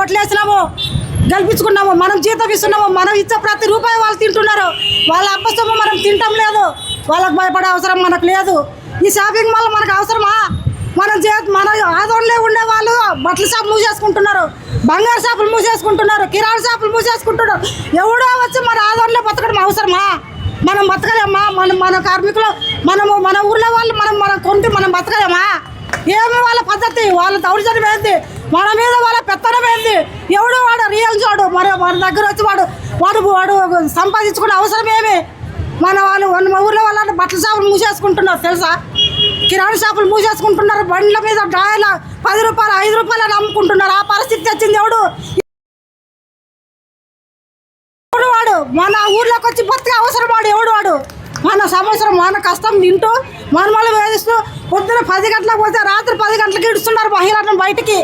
ఓట్లు వేసినాము, గెలిపించుకున్నాము, మనం జీతం ఇస్తున్నాము, మనం ఇచ్చే ప్రతి రూపాయి వాళ్ళు తింటున్నారు. వాళ్ళ అబ్బసము మనం తింటాం లేదు. వాళ్ళకి భయపడే అవసరం మనకు లేదు. ఈ షాపింగ్ మాల్ మనకు అవసరమా? మన ఆదోళనలో ఉండే వాళ్ళు బట్టల షాప్ మూసేసుకుంటున్నారు, బంగారు షాపులు మూసేసుకుంటున్నారు, కిరాణా షాపులు మూసేసుకుంటున్నారు. ఎవడో వచ్చి మన ఆదోళనలో బతకడం అవసరమా? మనం బతకలేమా? మన కార్మికులు మన ఊర్లో వాళ్ళు మనం కొంటే మనం బతకలేమా? ఏమి వాళ్ళ పద్ధతి? వాళ్ళ దౌర్జన్యం ఏంది? మన మీద వాళ్ళ పెత్తనం ఏంది? ఎవడు వాడు రియల్ చూడు మన దగ్గర వచ్చి వాడు సంపాదించుకునే అవసరం ఏమి? మన ఊర్లో వాళ్ళ బట్టల షాపులు మూసేసుకుంటున్నారు తెలుసా? కిరాణా షాపులు మూసేసుకుంటున్నారు. బండ్ల మీద డ్రాయల 10 రూపాయలు 5 రూపాయలు అమ్ముకుంటున్నారు. ఆ పరిస్థితి తెచ్చింది ఎవడు? వాడు మన ఊర్లోకి వచ్చి బతికే అవసరం ఎవడు? మన సంవత్సరం మన కష్టం తింటూ మనమల్ని వేధిస్తూ పొద్దున 10 గంటలకు పోతే రాత్రి 10 గంటలకు ఇడుస్తున్నారు మహిళలను బయటికి.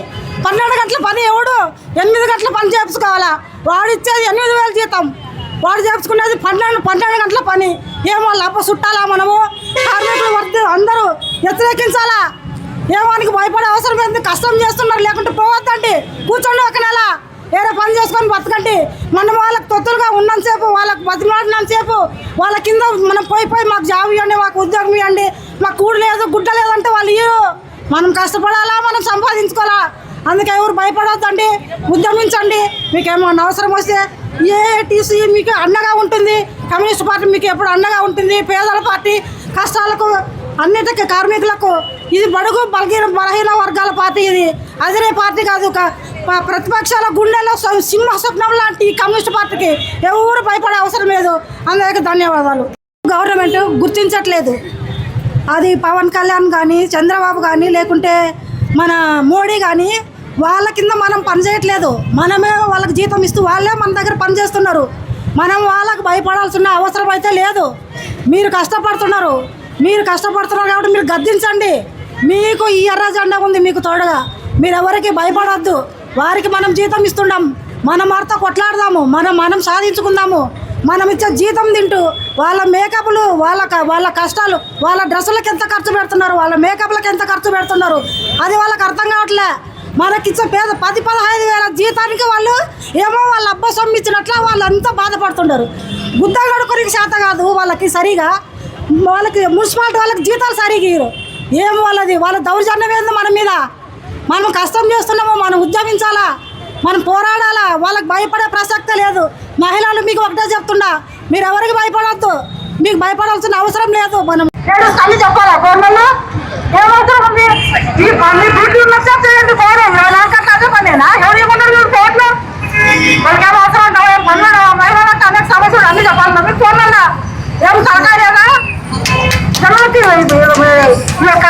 12 గంటల పని ఎవడు? 8 గంటల పని చేయించుకోవాలా? వాడు ఇచ్చేది 8,000 జీతం, వాడు చేయించుకునేది 12 గంటల పని. ఏమో లబ్బ చుట్టాలా? మనము కార్మికులు వర్తి అందరూ వ్యతిరేకించాలా? ఏమానికి భయపడే అవసరం ఏంది? కష్టం చేస్తున్నారు, లేకుంటే పోవద్దండి, కూర్చోండి ఒక నెల, వేరే పని చేసుకొని బతకండి. మనం వాళ్ళకి తొత్తులుగా ఉన్నంతసేపు, వాళ్ళకి బతిమాడినంతసేపు వాళ్ళ కింద మనం పోయి మాకు జాబ్ ఇవ్వండి, మాకు ఉద్యోగం ఇవ్వండి, మాకు కూడు లేదు గుడ్డ లేదంటే వాళ్ళు ఇవ్వరు. మనం కష్టపడాలా, మనం సంపాదించుకోవాలా. అందుకే ఎవరు భయపడవద్దండి, ఉద్యమించండి. మీకేమన్నా అవసరం వస్తే ఏఐటీసీ మీకు అండగా ఉంటుంది, కమ్యూనిస్ట్ పార్టీ మీకు ఎప్పుడు అండగా ఉంటుంది. పేదల పార్టీ, కష్టాలకు అన్నిటికీ కార్మికులకు ఇది బడుగు బలహీన వర్గాల పార్టీ. ఇది అదిరే పార్టీ కాదు. ప్రతిపక్షాల గుండెలో సింహ స్వప్నం లాంటి ఈ కమ్యూనిస్ట్ పార్టీకి ఎవరు భయపడే అవసరం లేదు. అందరికీ ధన్యవాదాలు. గవర్నమెంట్ గుర్తించట్లేదు. అది పవన్ కళ్యాణ్ కానీ, చంద్రబాబు కానీ, లేకుంటే మన మోడీ కానీ వాళ్ళ కింద మనం పనిచేయట్లేదు. మనమే వాళ్ళకి జీతం ఇస్తూ వాళ్ళే మన దగ్గర పనిచేస్తున్నారు. మనం వాళ్ళకి భయపడాల్సిన అవసరం అయితే లేదు. మీరు కష్టపడుతున్నారు కాబట్టి మీరు గద్దించండి. మీకు ఈ ఎర్ర జెండా ఉంది మీకు తోడుగా. మీరు ఎవరికి భయపడవద్దు. వారికి మనం జీతం ఇస్తున్నాం, మనం వారితో కొట్లాడదాము, మనం సాధించుకుందాము. మనం ఇచ్చే జీతం తింటూ వాళ్ళ మేకప్లు, వాళ్ళ కష్టాలు, వాళ్ళ డ్రెస్సులకు ఎంత ఖర్చు పెడుతున్నారు, వాళ్ళ మేకప్లకు ఎంత ఖర్చు పెడుతున్నారు, అది వాళ్ళకి అర్థం కావట్లే. మనకిచ్చే 10-15 వేల జీతానికి వాళ్ళు ఏమో వాళ్ళ అబ్బ సొమ్మిచ్చినట్ల వాళ్ళంతా బాధపడుతున్నారు. గుద్ద గడుకునికి చేత కాదు వాళ్ళకి సరిగా. వాళ్ళకి మున్సిపాలిటీ వాళ్ళకి జీతాలు సరిగా ఇవ్వరు. ఏమో వాళ్ళ దౌర్జన్యం ఏంది మన మీద? మనం కష్టం చేస్తున్నాము, మనం ఉద్యమించాలా, మనం పోరాడాలా. వాళ్ళకి భయపడే ప్రసక్తే లేదు. మహిళలు మీకు ఒకటే చెప్తున్నా, మీరు ఎవరికి భయపడవద్దు, మీకు భయపడాల్సిన అవసరం లేదు. మనం చెప్పాలా గవర్నమెంట్ ఏమవుతుంది? పనేనా ఎవరు ఇవ్వమంటారు? కోట్లు వాళ్ళకి ఏమో అవసరం మహిళలకు అనేక సమస్యలు అన్ని చెప్పాలి. మీకు ఫోన్లన్నా ఏం సహకార్యంగా జనాలకి ఈ యొక్క